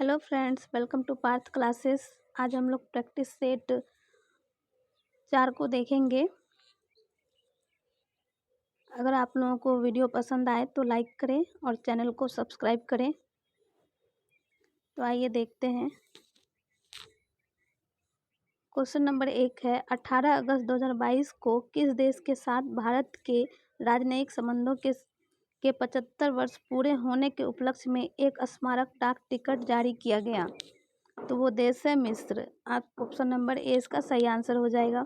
Hello friends, welcome to Parth classes. आज हम लोग प्रैक्टिस सेट 4 को देखेंगे। अगर आप लोगों को वीडियो पसंद आए तो लाइक करें और चैनल को सब्सक्राइब करें। तो आइए देखते हैं। क्वेश्चन नंबर 1 है, 18 अगस्त 2022 को किस देश के साथ भारत के राजनयिक संबंधों के 75 वर्ष पूरे होने के उपलक्ष्य में एक स्मारक डाक टिकट जारी किया गया? तो वो देश है मिस्र। आप ऑप्शन नंबर ए इसका सही आंसर हो जाएगा।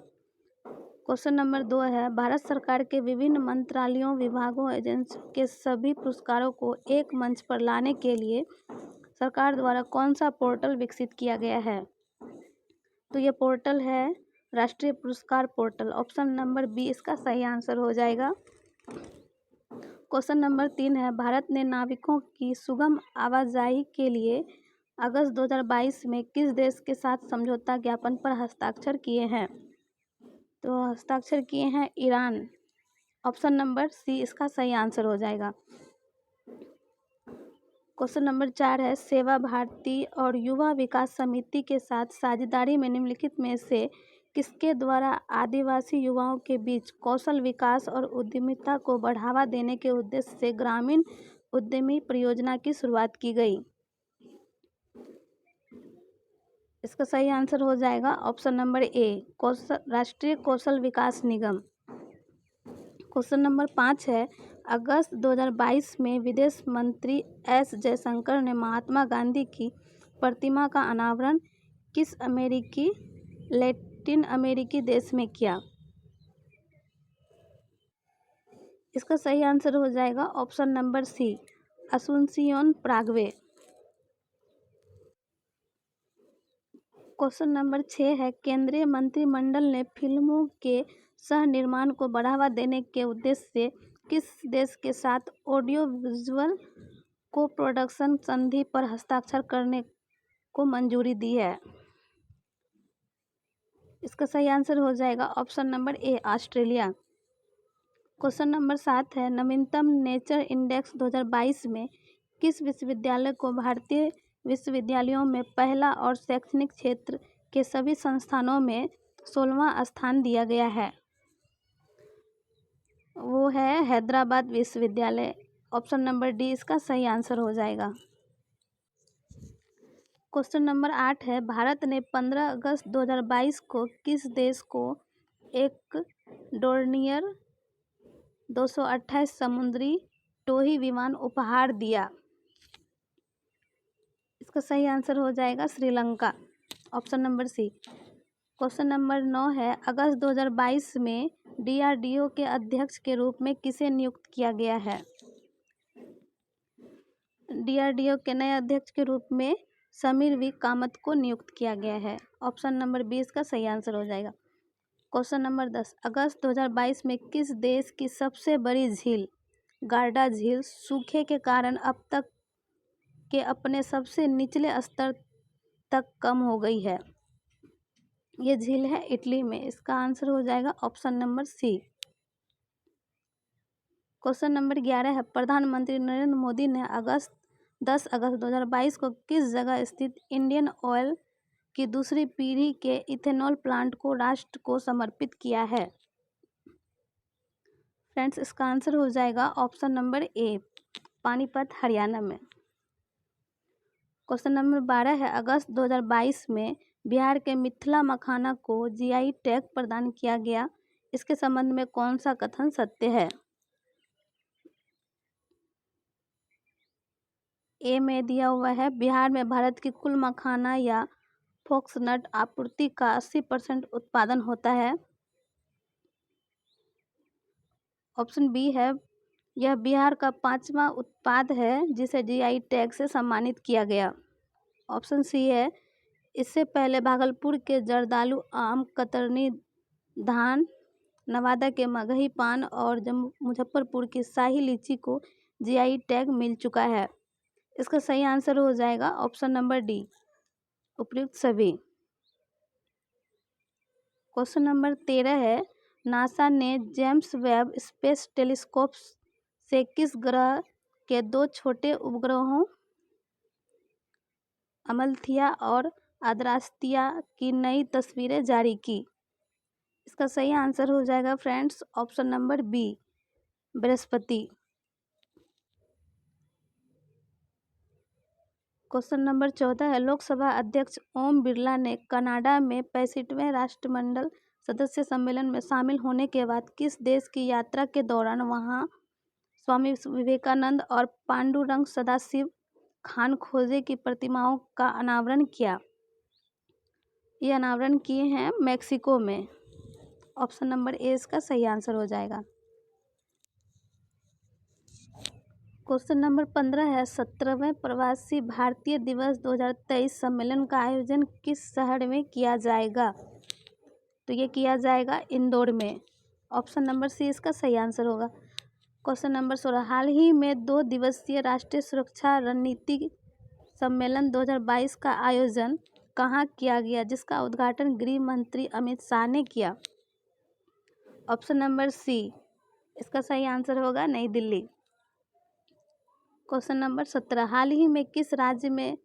क्वेश्चन नंबर 2 है, भारत सरकार के विभिन्न मंत्रालयों, विभागों, एजेंसियों के सभी पुरस्कारों को एक मंच पर लाने के लिए सरकार द्वारा कौन सा पोर्टल विकसित किया गया है? तो ये पोर्टल है राष्ट्रीय पुरस्कार पोर्टल। ऑप्शन नंबर बी इसका सही आंसर हो जाएगा। क्वेश्चन नंबर 3 है, भारत ने नाविकों की सुगम आवाजाही के लिए अगस्त 2022 में किस देश के साथ समझौता ज्ञापन पर हस्ताक्षर किए हैं? तो हस्ताक्षर किए हैं ईरान। ऑप्शन नंबर सी इसका सही आंसर हो जाएगा। क्वेश्चन नंबर 4 है, सेवा भारती और युवा विकास समिति के साथ साझेदारी में निम्नलिखित में से किसके द्वारा आदिवासी युवाओं के बीच कौशल विकास और उद्यमिता को बढ़ावा देने के उद्देश्य से ग्रामीण उद्यमी परियोजना की शुरुआत की गई? इसका सही आंसर हो जाएगा ऑप्शन नंबर ए, राष्ट्रीय कौशल विकास निगम। क्वेश्चन नंबर 5 है, अगस्त 2022 में विदेश मंत्री एस जयशंकर ने महात्मा गांधी की प्रतिमा का अनावरण किस लैटिन अमेरिकी देश में किया? इसका सही आंसर हो जाएगा option number C, Asuncion Paraguay. Question number 6 है, केंद्रीय मंत्रिमंडल ने फिल्मों के सह निर्माण को बढ़ावा देने के उद्देश्य से किस देश के साथ ऑडियो विजुअल को प्रोडक्शन संधि पर हस्ताक्षर करने को मंजूरी दी है? इसका सही आंसर हो जाएगा ऑप्शन नंबर ए, ऑस्ट्रेलिया। क्वेश्चन नंबर 7 है, नवीनतम नेचर इंडेक्स 2022 में किस विश्वविद्यालय को भारतीय विश्वविद्यालयों में पहला और शैक्षणिक क्षेत्र के सभी संस्थानों में 16वां स्थान दिया गया है? वो है हैदराबाद विश्वविद्यालय। ऑप्शन नंबर डी इसका सही आंसर हो जाएगा। क्वेश्चन नंबर 8 है, भारत ने 15 अगस्त 2022 को किस देश को एक डोर्नियर 228 समुद्री टोही विमान उपहार दिया? इसका सही आंसर हो जाएगा Sri Lanka. Option number C. Question number 9 है, अगस्त 2022 में डीआरडीओ के अध्यक्ष के रूप में किसे नियुक्त किया गया है? डीआरडीओ के नए अध्यक्ष के रूप में समीर वी कामत को नियुक्त किया गया है। ऑप्शन नंबर 20 का सही आंसर हो जाएगा। क्वेश्चन नंबर 10, अगस्त 2022 में किस देश की सबसे बड़ी झील गार्डा झील सूखे के कारण अब तक के अपने सबसे निचले स्तर तक कम हो गई है? ये झील है इटली में। इसका आंसर हो जाएगा option number C. Question number 11 है, प्रधानमंत्री नरेंद्र मोदी ने 10 अगस्त 2022 को किस जगह स्थित इंडियन ऑयल की दूसरी पीढ़ी के इथेनॉल प्लांट को राष्ट्र को समर्पित किया है? फ्रेंड्स, इसका आंसर हो जाएगा option number A, Panipat Haryana में। क्वेश्चन नंबर 12 है, अगस्त 2022 में बिहार के मिथिला मखाना को जीआई टैग प्रदान किया गया। इसके संबंध में कौन सा कथन सत्य है? ए में दिया हुआ है, बिहार में भारत की कुल मखाना या फोक्सनट आपूर्ति का 80% उत्पादन होता है। ऑप्शन बी है, यह बिहार का 5वां उत्पाद है जिसे जीआई टैग से सम्मानित किया गया। ऑप्शन सी है, इससे पहले भागलपुर के जर्दालू आम, कतरनी धान, नवादा के मगही पान और मुजफ्फरपुर की शाही लीची को जीआई टैग मिल चुका है। इसका सही आंसर हो जाएगा ऑप्शन नंबर डी, उपयुक्त सभी। क्वेश्चन नंबर 13 है, नासा ने जेम्स वेब स्पेस टेलीस्कोप से किस ग्रह के 2 छोटे उपग्रहों अमलथिया और आद्रास्तिया की नई तस्वीरें जारी की? इसका सही आंसर हो जाएगा friends option number B, Brihaspati. Question number 14 है, लोकसभा अध्यक्ष ओम बिरला ने कनाडा में 65वें राष्ट्रमंडल सदस्य सम्मेलन में शामिल होने के बाद किस देश की यात्रा के दौरान वहां स्वामी विवेकानंद और पांडुरंग सदाशिव खान खोजे की प्रतिमाओं का अनावरण किया? ये अनावरण किए हैं मैक्सिको में। ऑप्शन नंबर ए इसका सही आंसर हो जाएगा। क्वेश्चन नंबर 15 है, 17वें प्रवासी भारतीय दिवस 2023 सम्मेलन का आयोजन किस शहर में किया जाएगा? तो ये किया जाएगा इंदौर में। ऑप्शन नंबर सी इसका सही आंसर होगा। क्वेश्चन नंबर 16, हाल ही में 2 दिवसीय राष्ट्रीय सुरक्षा रणनीति सम्मेलन 2022 का आयोजन कहाँ किया गया, जिसका उद्घाटन गृह मंत्री अमित शाह ने किया? ऑप्शन नंबर सी इसका सही आंसर होगा नई दिल्ली। क्वेश्चन नंबर 17, हाल ही में किस राज्य में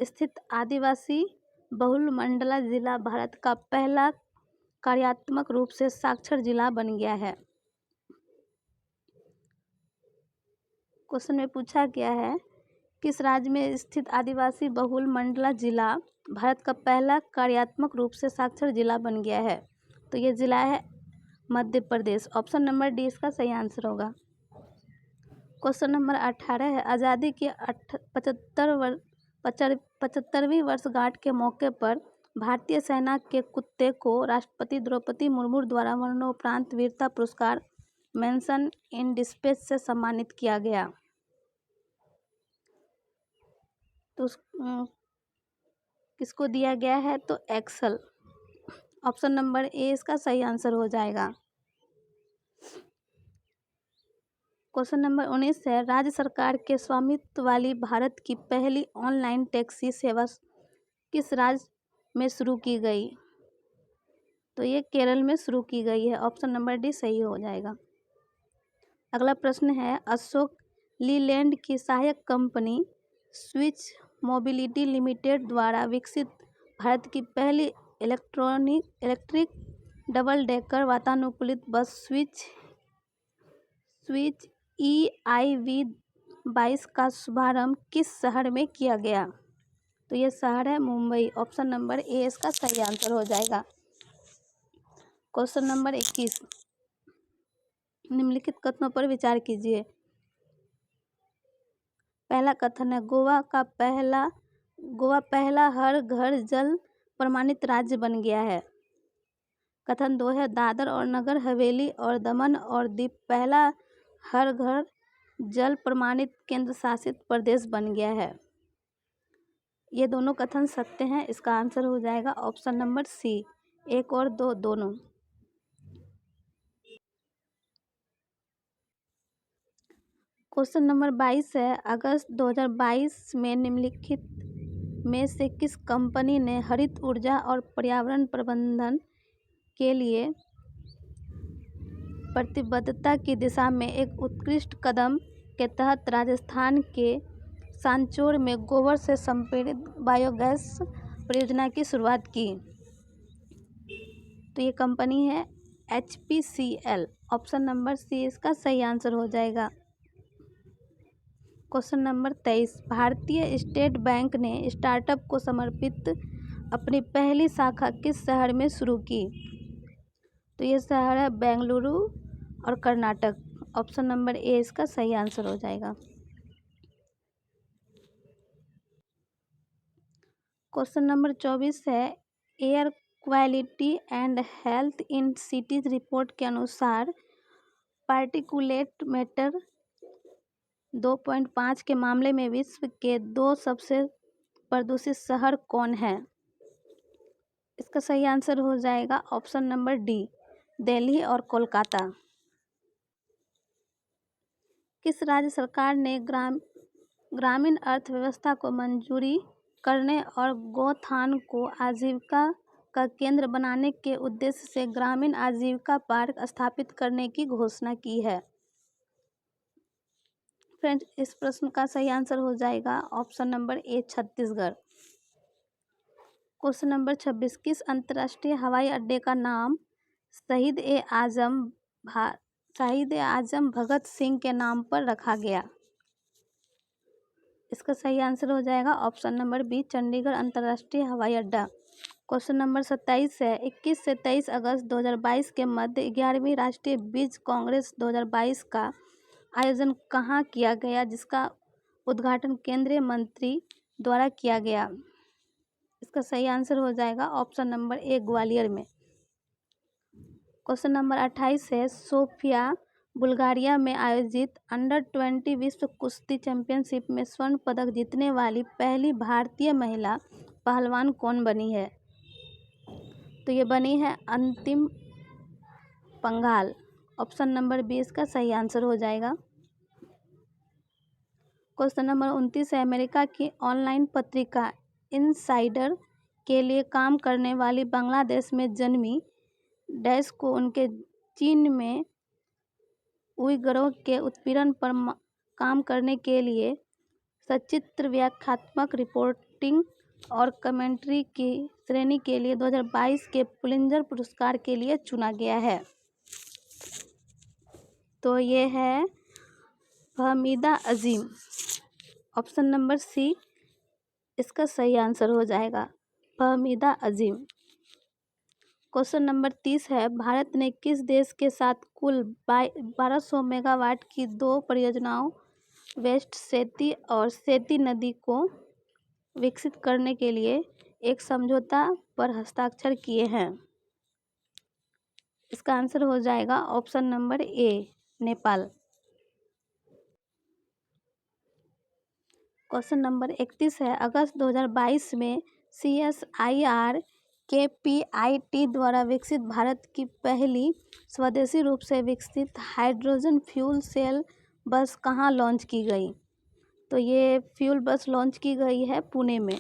स्थित आदिवासी बहुल मंडला जिला भारत का पहला कार्यात्मक रूप से साक्षर जिला बन गया है? क्वेश्चन में पूछा गया है किस राज्य में स्थित आदिवासी बहुल मंडला जिला भारत का पहला कार्यात्मक रूप से साक्षर जिला बन गया है? तो ये जिला है Madhya Pradesh. Option number D इसका सही आंसर होगा। क्वेश्चन नंबर 18 है, आज़ादी की 75वीं वर्षगांठ के मौके पर भारतीय सेना के कुत्ते को राष्ट्रपति द्रौपदी मुर्मू द्वारा मरणोपरांत वीरता पुरस्कार मेंशन इन डिस्पैच से सम्मानित किया गया। तो किसको दिया गया है? तो एक्सल। ऑप्शन नंबर ए इसका सही आंसर हो जाएगा। क्वेश्चन नंबर 19 है, राज्य सरकार के स्वामित्व वाली भारत की पहली ऑनलाइन टैक्सी सेवा किस राज्य में शुरू की गई? तो ये केरल में शुरू की गई है। ऑप्शन नंबर डी सही हो जाएगा। अगला प्रश्न है, अशोक लीलैंड की सहायक कंपनी स्विच मोबिलिटी लिमिटेड द्वारा विकसित भारत की पहली इलेक्ट्रिक डबल डेकर वातानुकूलित बस स्विच EIV 22 का शुभारंभ किस शहर में किया गया? तो ये शहर है मुंबई। ऑप्शन नंबर ए इसका सही आंसर हो जाएगा। क्वेश्चन नंबर 21, निम्नलिखित कथनों पर विचार कीजिए। पहला कथन है, गोवा पहला हर घर जल प्रमाणित राज्य बन गया है। कथन 2 है, दादर और नगर हवेली और दमन और दीव पहला हर घर जल प्रमाणित केंद्र शासित प्रदेश बन गया है। ये दोनों कथन सत्य हैं। इसका आंसर हो जाएगा ऑप्शन नंबर सी, 1 और 2 दोनों। क्वेश्चन नंबर 22 है, अगस्त 2022 में निम्नलिखित में से किस कंपनी ने हरित ऊर्जा और पर्यावरण प्रबंधन के लिए प्रतिबद्धता की दिशा में एक उत्कृष्ट कदम के तहत राजस्थान के सांचौर में गोबर से संपीड़ित बायोगैस परियोजना की शुरुआत की? तो ये कंपनी है HPCL। ऑप्शन नंबर सी इसका सही आंसर हो जाएगा। क्वेश्चन नंबर 23, भारतीय स्टेट बैंक ने स्टार्टअप को समर्पित अपनी पहली शाखा किस शहर में शुरू की? तो ये शहर है बेंगलुरु और कर्नाटक। ऑप्शन नंबर ए इसका सही आंसर हो जाएगा। क्वेश्चन नंबर 24 है, air quality and health in cities report के अनुसार पार्टिकुलेट मैटर 2.5 के मामले में विश्व के 2 सबसे प्रदूषित शहर कौन है? इसका सही आंसर हो जाएगा ऑप्शन नंबर डी, दिल्ली और कोलकाता। किस राज्य सरकार ने ग्रामीण अर्थव्यवस्था को मंजूरी करने और गौथान को आजीविका का केंद्र बनाने के उद्देश्य से ग्रामीण आजीविका पार्क स्थापित करने की घोषणा की है? फ्रेंड्स, इस प्रश्न का सही आंसर हो जाएगा ऑप्शन नंबर ए, छत्तीसगढ़। क्वेश्चन नंबर 26, किस अंतर्राष्ट्रीय हवाई अड्डे का नाम शहीद ए आजम भगत सिंह के नाम पर रखा गया? इसका सही आंसर हो जाएगा ऑप्शन नंबर बी, चंडीगढ़ अंतर्राष्ट्रीय हवाई अड्डा। क्वेश्चन नंबर 27 है, 21 से 23 अगस्त 2022 के मध्य 11वीं राष्ट्रीय बीज कांग्रेस 2022 का आयोजन कहाँ किया गया, जिसका उद्घाटन केंद्रीय मंत्री द्वारा किया गया? इसका सही आंसर हो जाएगा ऑप्शन नंबर ए, ग्वालियर में। क्वेश्चन नंबर 28 है, सोफिया बुल्गारिया में आयोजित अंडर-20 विश्व कुश्ती चैंपियनशिप में स्वर्ण पदक जीतने वाली पहली भारतीय महिला पहलवान कौन बनी है? तो ये बनी है अंतिम पंघाल। ऑप्शन नंबर बी इसका सही आंसर हो जाएगा। क्वेश्चन नंबर 29 है, अमेरिका की ऑनलाइन पत्रिका इनसाइडर के लिए काम करने वाली बांग्लादेश में जन्मी डैश को उनके चीन में उइगरों के उत्पीड़न पर काम करने के लिए सचित्र व्याख्यात्मक रिपोर्टिंग और कमेंट्री की श्रेणी के लिए 2022 के पुलित्जर पुरस्कार के लिए चुना गया है। तो ये है फहमीदा अजीम। ऑप्शन नंबर सी इसका सही आंसर हो जाएगा, फहमीदा अजीम। क्वेश्चन नंबर 30 है, भारत ने किस देश के साथ कुल 1200 मेगावाट की 2 परियोजनाओं वेस्ट सेती और सेती नदी को विकसित करने के लिए एक समझौता पर हस्ताक्षर किए हैं? इसका आंसर हो जाएगा ऑप्शन नंबर ए, नेपाल। क्वेश्चन नंबर 31 है, अगस्त 2022 में CSIR KPIT द्वारा विकसित भारत की पहली स्वदेशी रूप से विकसित हाइड्रोजन फ्यूल सेल बस कहाँ लॉन्च की गई? तो ये फ्यूल बस लॉन्च की गई है पुणे में।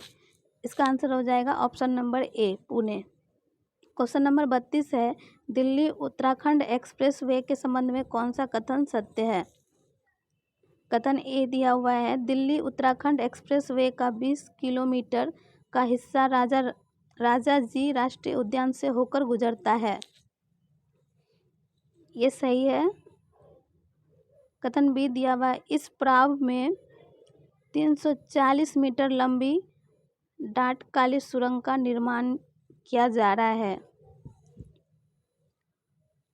इसका आंसर हो जाएगा ऑप्शन नंबर ए, पुणे। क्वेश्चन नंबर 32 है, दिल्ली उत्तराखंड एक्सप्रेस वे के संबंध में कौन सा कथन सत्य है? कथन ए दिया हुआ है, दिल्ली उत्तराखंड एक्सप्रेस वे का 20 किलोमीटर का हिस्सा राजा जी राष्ट्रीय उद्यान से होकर गुजरता है। ये सही है। कथन बी दिया हुआ है, इस पड़ाव में 340 मीटर लंबी डाटकाली सुरंग का निर्माण किया जा रहा है।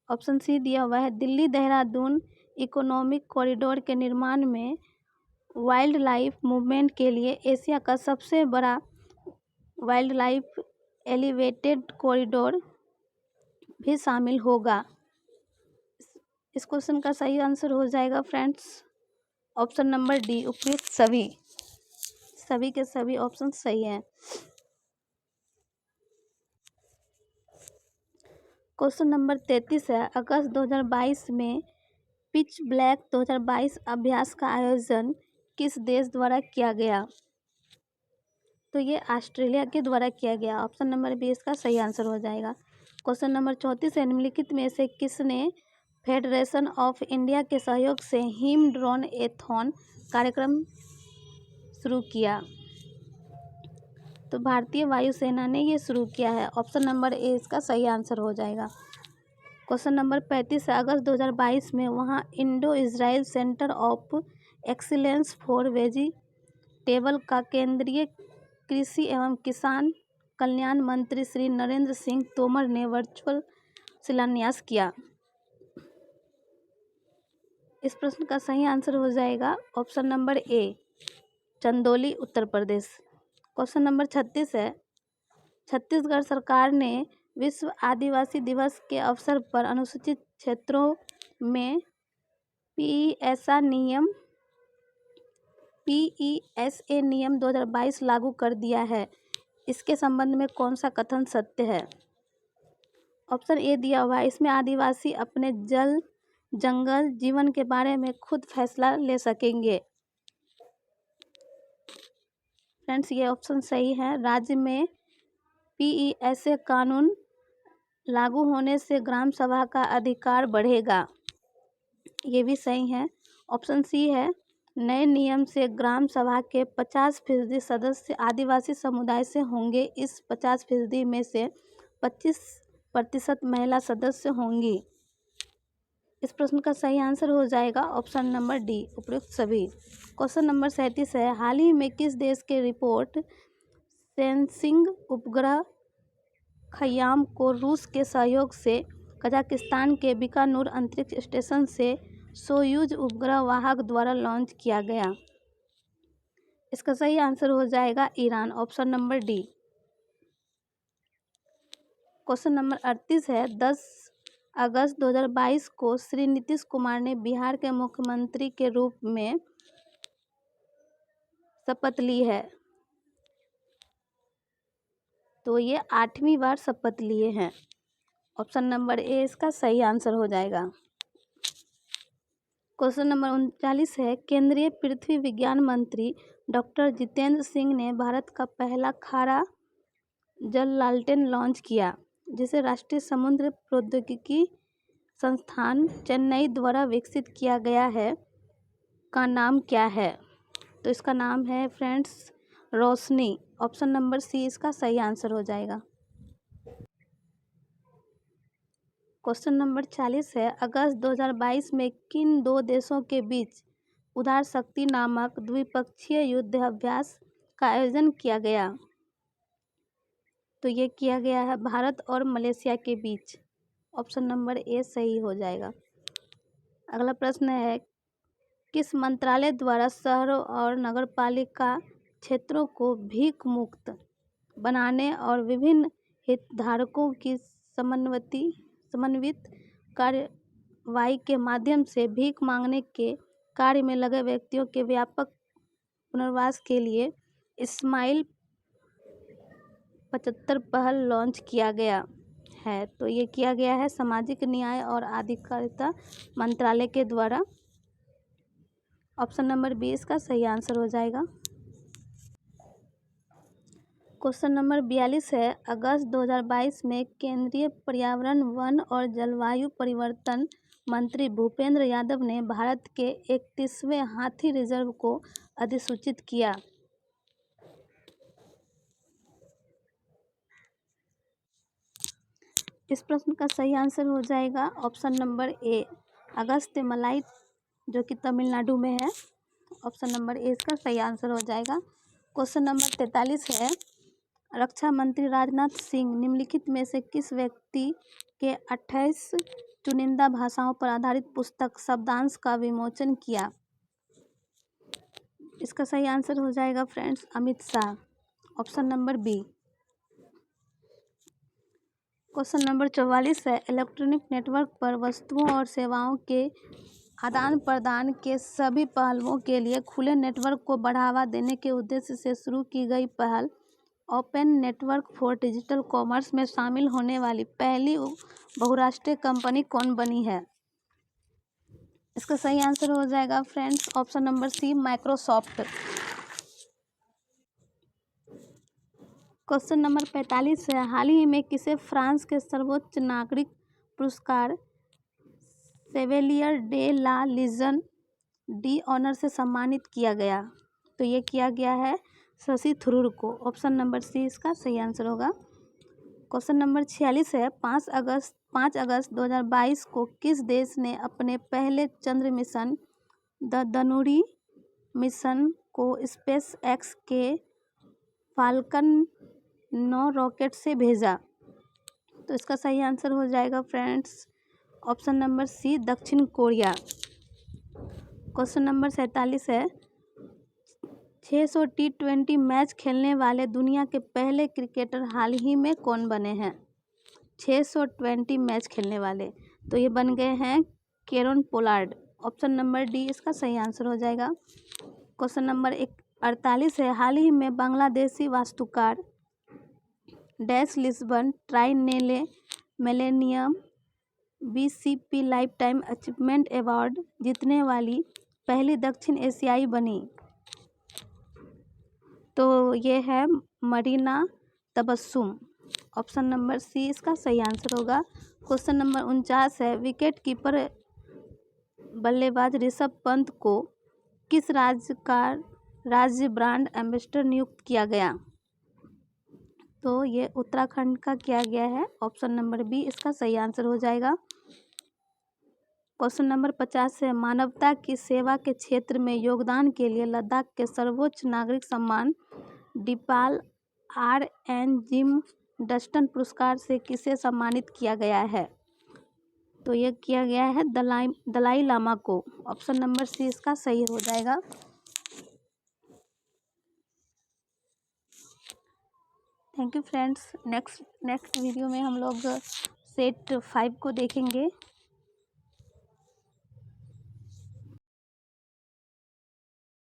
ऑप्शन सी दिया हुआ है, दिल्ली देहरादून इकोनॉमिक कॉरिडोर के निर्माण में वाइल्ड लाइफ मूवमेंट के लिए एशिया का सबसे बड़ा वाइल्ड लाइफ एलिवेटेड कॉरिडोर भी शामिल होगा। इस क्वेश्चन का सही आंसर हो जाएगा फ्रेंड्स ऑप्शन नंबर डी, उपयुक्त सभी के सभी ऑप्शन सही हैं। क्वेश्चन नंबर 33 है, अगस्त 2022 में पिच ब्लैक 2022 अभ्यास का आयोजन किस देश द्वारा किया गया? तो ये ऑस्ट्रेलिया के द्वारा किया गया। ऑप्शन नंबर बी इसका सही आंसर हो जाएगा। क्वेश्चन नंबर 34 है, निम्नलिखित में से किसने फेडरेशन ऑफ इंडिया के सहयोग से हिम ड्रोन एथॉन कार्यक्रम शुरू किया? तो भारतीय वायुसेना ने ये शुरू किया है। ऑप्शन नंबर ए इसका सही आंसर हो जाएगा। क्वेश्चन नंबर 35 है, अगस्त 2022 में वहाँ Indo Israel centre of excellence for vegetable का केंद्रीय कृषि एवं किसान कल्याण मंत्री श्री नरेंद्र सिंह तोमर ने वर्चुअल शिलान्यास किया। इस प्रश्न का सही आंसर हो जाएगा ऑप्शन नंबर ए, चंदौली उत्तर प्रदेश। क्वेश्चन नंबर 36 है, छत्तीसगढ़ सरकार ने विश्व आदिवासी दिवस के अवसर पर अनुसूचित क्षेत्रों में पीईएसए नियम 2022 लागू कर दिया है। इसके संबंध में कौन सा कथन सत्य है? ऑप्शन ए दिया हुआ है, इसमें आदिवासी अपने जल जंगल जीवन के बारे में खुद फैसला ले सकेंगे। फ्रेंड्स ये ऑप्शन सही है। राज्य में पीईएसए कानून लागू होने से ग्राम सभा का अधिकार बढ़ेगा। ये भी सही है। ऑप्शन सी है, नए नियम से ग्राम सभा के 50% सदस्य आदिवासी समुदाय से होंगे। इस 50% में से 25% महिला सदस्य होंगी। इस प्रश्न का सही आंसर हो जाएगा ऑप्शन नंबर डी, उपयुक्त सभी। क्वेश्चन नंबर 37 है, हाल ही में किस देश के रिपोर्ट सेंसिंग उपग्रह खयाम को रूस के सहयोग से कजाकिस्तान के बीकानूर अंतरिक्ष स्टेशन से सोयूज उपग्रह वाहक द्वारा लॉन्च किया गया? इसका सही आंसर हो जाएगा Iran, option number D. Question number 38 है, 10 अगस्त 2022 को श्री नीतीश कुमार ने बिहार के मुख्यमंत्री के रूप में शपथ ली है। तो ये 8वीं बार शपथ लिए हैं। ऑप्शन नंबर ए इसका सही आंसर हो जाएगा। क्वेश्चन नंबर 39 है, केंद्रीय पृथ्वी विज्ञान मंत्री डॉक्टर जितेंद्र सिंह ने भारत का पहला खारा जल लालटेन लॉन्च किया, जिसे राष्ट्रीय समुद्र प्रौद्योगिकी संस्थान चेन्नई द्वारा विकसित किया गया है, का नाम क्या है? तो इसका नाम है फ्रेंड्स रोशनी, ऑप्शन नंबर सी इसका सही आंसर हो जाएगा। क्वेश्चन नंबर 40 है, अगस्त 2022 में किन दो देशों के बीच उदार शक्ति नामक द्विपक्षीय युद्धाभ्यास का आयोजन किया गया? तो ये किया गया है भारत और मलेशिया के बीच, ऑप्शन नंबर ए सही हो जाएगा। अगला प्रश्न है, किस मंत्रालय द्वारा शहरों और नगरपालिका क्षेत्रों को भीख मुक्त बनाने और विभिन्न हितधारकों की समन्वित कार्रवाई के माध्यम से भीख मांगने के कार्य में लगे व्यक्तियों के व्यापक पुनर्वास के लिए स्माइल 75 पहल लॉन्च किया गया है? तो ये किया गया है सामाजिक न्याय और अधिकारिता मंत्रालय के द्वारा, ऑप्शन नंबर बी इसका सही आंसर हो जाएगा। क्वेश्चन नंबर 42 है, अगस्त 2022 में केंद्रीय पर्यावरण, वन और जलवायु परिवर्तन मंत्री भूपेंद्र यादव ने भारत के 31वें हाथी रिजर्व को अधिसूचित किया। इस प्रश्न का सही आंसर हो जाएगा ऑप्शन नंबर ए, अगस्त्य मलाई, जो कि तमिलनाडु में है। ऑप्शन नंबर ए इसका सही आंसर हो जाएगा। क्वेश्चन नंबर 43 है, रक्षा मंत्री राजनाथ सिंह निम्नलिखित में से किस व्यक्ति के 28 चुनिंदा भाषाओं पर आधारित पुस्तक शब्दांश का विमोचन किया? इसका सही आंसर हो जाएगा friends Amit Shah, option number B. Question number 44 है, इलेक्ट्रॉनिक नेटवर्क पर वस्तुओं और सेवाओं के आदान प्रदान के सभी पहलुओं के लिए खुले नेटवर्क को बढ़ावा देने के उद्देश्य से शुरू की गई पहल open network for digital commerce में शामिल होने वाली पहली बहुराष्ट्रीय कंपनी कौन बनी है? इसका सही आंसर हो जाएगा friends option number C, Microsoft. Question number 45 है, हाल ही में किसे फ्रांस के सर्वोच्च नागरिक पुरस्कार Chevalier de la Legion de honneur से सम्मानित किया गया? तो ये किया गया है शशि थरूर को, ऑप्शन नंबर सी इसका सही आंसर होगा। क्वेश्चन नंबर 46 है, 5 अगस्त 2022 को किस देश ने अपने पहले चंद्र मिशन द दनुरी मिशन को स्पेस एक्स के फाल्कन 9 रॉकेट से भेजा? तो इसका सही आंसर हो जाएगा फ्रेंड्स ऑप्शन नंबर सी, दक्षिण कोरिया। क्वेश्चन नंबर 47 है, 600 T20 मैच खेलने वाले दुनिया के पहले क्रिकेटर हाल ही में कौन बने हैं? 620 मैच खेलने वाले, तो ये बन गए हैं Kieron Pollard, option number D इसका सही आंसर हो जाएगा। क्वेश्चन नंबर 48 है, हाल ही में बांग्लादेशी वास्तुकार dash Lisbon Triennale Millennium BCP lifetime achievement award जीतने वाली पहली दक्षिण एशियाई बनी? तो ये है Marina Tabassum, option number C इसका सही आंसर होगा। क्वेश्चन नंबर 49 है, विकेट कीपर बल्लेबाज ऋषभ पंत को किस राज्य का राज्य ब्रांड एम्बेसडर नियुक्त किया गया? तो ये उत्तराखंड का किया गया है। ऑप्शन नंबर बी इसका सही आंसर हो जाएगा। क्वेश्चन नंबर 50 है, मानवता की सेवा के क्षेत्र में योगदान के लिए लद्दाख के सर्वोच्च नागरिक सम्मान डीपाल आर.एन. जिम डस्टन पुरस्कार से किसे सम्मानित किया गया है? तो ये किया गया है दलाई लामा को। ऑप्शन नंबर सी इसका सही हो जाएगा। Thank you friends. Next video में हम लोग सेट 5 को देखेंगे।